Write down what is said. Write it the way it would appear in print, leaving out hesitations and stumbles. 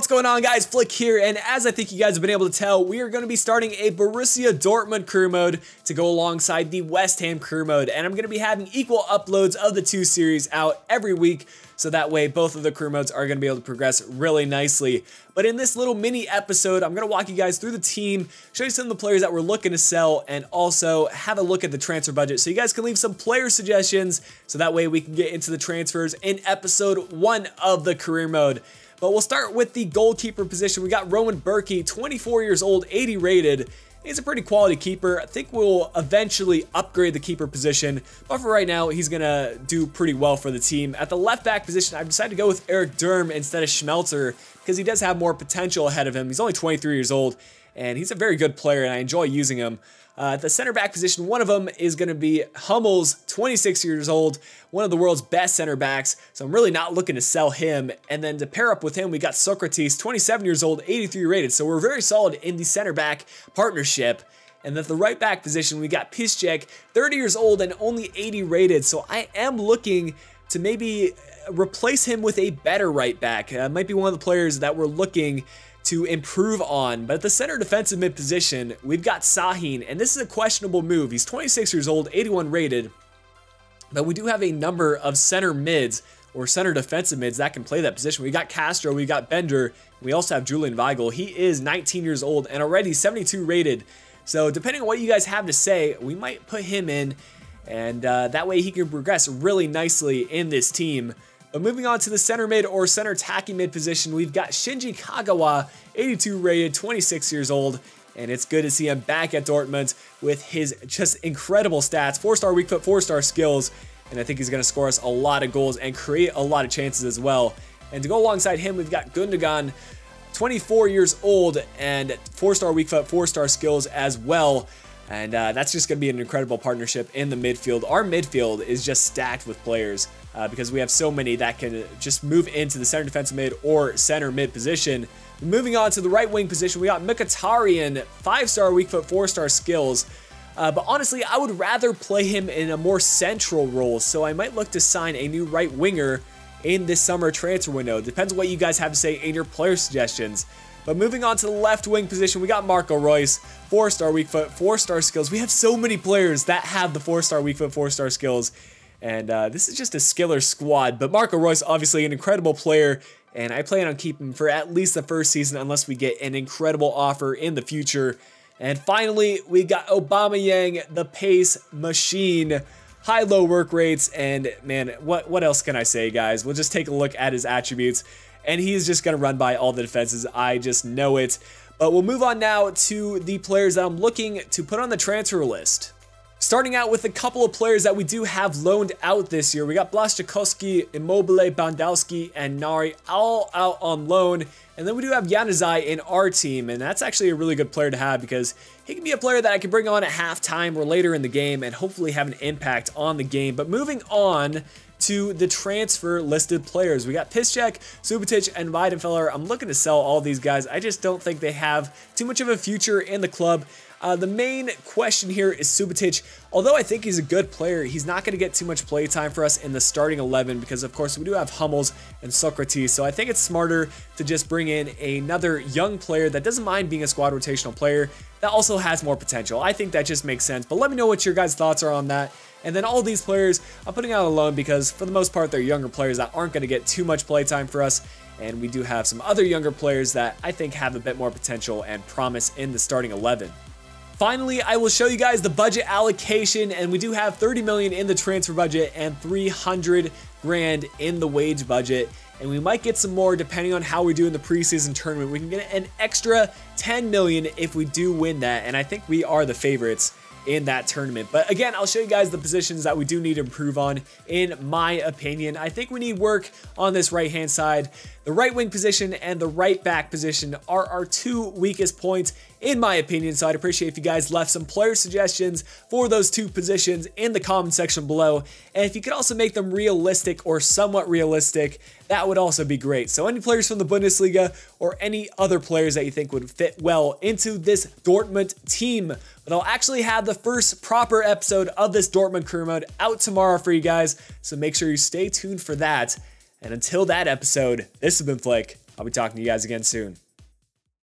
What's going on, guys? Flick here, and as I think you guys have been able to tell, we are going to be starting a Borussia Dortmund career mode to go alongside the West Ham career mode, and I'm going to be having equal uploads of the two series out every week, so that way both of the career modes are going to be able to progress really nicely. But in this little mini episode, I'm going to walk you guys through the team, show you some of the players that we're looking to sell, and also have a look at the transfer budget so you guys can leave some player suggestions, so that way we can get into the transfers in episode 1 of the career mode. But we'll start with the goalkeeper position. We got Roman Bürki, 24 years old, 80 rated. He's a pretty quality keeper. I think we'll eventually upgrade the keeper position, but for right now, he's gonna do pretty well for the team. At the left back position, I've decided to go with Eric Durm instead of Schmelzer because he does have more potential ahead of him. He's only 23 years old, and he's a very good player, and I enjoy using him. At the center back position, one of them is going to be Hummels, 26 years old, one of the world's best center backs, so I'm really not looking to sell him. And then to pair up with him, we got Socrates, 27 years old, 83 rated, so we're very solid in the center back partnership. And at the right back position, we got Piszczek, 30 years old and only 80 rated, so I am looking to maybe replace him with a better right back. Might be one of the players that we're looking to improve on. But at the center defensive mid position, we've got Sahin, and this is a questionable move. He's 26 years old, 81 rated, but we do have a number of center mids or center defensive mids that can play that position. We got Castro, we got Bender, we also have Julian Weigl. He is 19 years old and already 72 rated. So depending on what you guys have to say, we might put him in, and that way he can progress really nicely in this team. But moving on to the center mid or center attacking mid position, we've got Shinji Kagawa, 82 rated, 26 years old, and it's good to see him back at Dortmund with his just incredible stats, 4-star weak foot, 4-star skills, and I think he's going to score us a lot of goals and create a lot of chances as well. And to go alongside him, we've got Gundogan, 24 years old, and 4-star weak foot, 4-star skills as well. And that's just going to be an incredible partnership in the midfield. Our midfield is just stacked with players because we have so many that can just move into the center defensive mid or center mid position. Moving on to the right wing position, we got Mkhitaryan, 5-star weak foot, 4-star skills. But honestly, I would rather play him in a more central role, so I might look to sign a new right winger in this summer transfer window. Depends on what you guys have to say in your player suggestions. But moving on to the left wing position, we got Marco Reus, 4-star weak foot, 4-star skills. We have so many players that have the 4-star weak foot, 4-star skills. And this is just a skiller squad. But Marco Reus, obviously an incredible player, and I plan on keeping him for at least the first season unless we get an incredible offer in the future. And finally, we got Aubameyang, the pace machine. High-low work rates, and man, what else can I say, guys? We'll just take a look at his attributes. And he's just going to run by all the defenses. I just know it. But we'll move on now to the players that I'm looking to put on the transfer list. Starting out with a couple of players that we do have loaned out this year. We got Blaszczykowski, Immobile, Bandowski, and Nari all out on loan. And then we do have Januzaj in our team, and that's actually a really good player to have because he can be a player that I can bring on at halftime or later in the game and hopefully have an impact on the game. But moving on to the transfer listed players, we got Piszczek, Subotic, and Weidenfeller. I'm looking to sell all these guys. I just don't think they have too much of a future in the club. The main question here is Subotic. Although I think he's a good player, he's not going to get too much play time for us in the starting 11 because, of course, we do have Hummels and Socrates. So I think it's smarter to just bring in another young player that doesn't mind being a squad rotational player that also has more potential. I think that just makes sense. But let me know what your guys' thoughts are on that. And then all these players I'm putting out on loan because, for the most part, they're younger players that aren't going to get too much play time for us. And we do have some other younger players that I think have a bit more potential and promise in the starting 11. Finally, I will show you guys the budget allocation, and we do have 30 million in the transfer budget and 300 grand in the wage budget. And we might get some more depending on how we do in the preseason tournament. We can get an extra 10 million if we do win that, and I think we are the favorites in that tournament. But again, I'll show you guys the positions that we do need to improve on, in my opinion. I think we need work on this right-hand side. The right wing position and the right back position are our two weakest points, in my opinion, so I'd appreciate if you guys left some player suggestions for those two positions in the comment section below. And if you could also make them realistic or somewhat realistic, that would also be great. So any players from the Bundesliga or any other players that you think would fit well into this Dortmund team. But I'll actually have the first proper episode of this Dortmund career mode out tomorrow for you guys, so make sure you stay tuned for that. And until that episode, this has been Flick. I'll be talking to you guys again soon.